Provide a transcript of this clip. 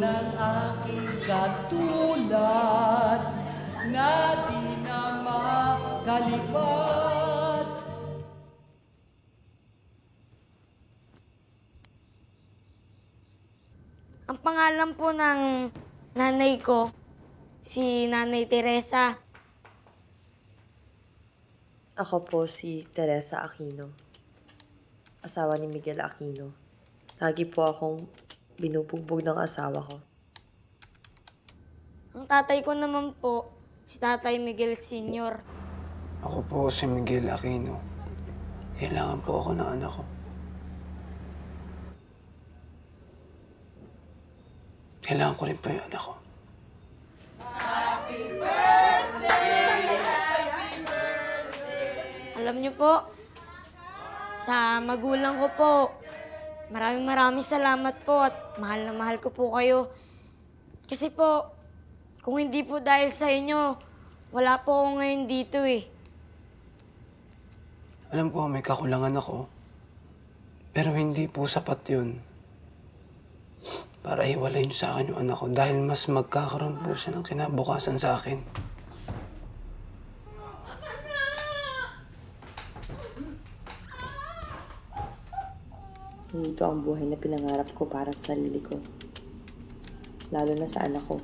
ng aking katulad na di na makalipat. Ang pangalan po ng nanay ko, si Nanay Teresa. Ako po si Teresa Aquino, asawa ni Miguel Aquino. Lagi po akong binubugbog ng asawa ko. Ang tatay ko naman po, si Tatay Miguel Sr. Ako po si Miguel Aquino. Kailangan po ako ng anak ko. Kailangan ko rin po yung anak ko. Happy birthday! Happy birthday! Alam niyo po, sa magulang ko po, maraming salamat po at mahal na mahal ko po kayo. Kasi po, kung hindi po dahil sa inyo, wala po ako ngayon dito eh. Alam ko may kakulangan ako, pero hindi po sapat yun para iwalay niyo sa akin yung anak ko dahil mas magkakaroon po siya ng kinabukasan sa akin. Hindi ito ang buhay na pinangarap ko para sa sarili ko. Lalo na sa anak ko.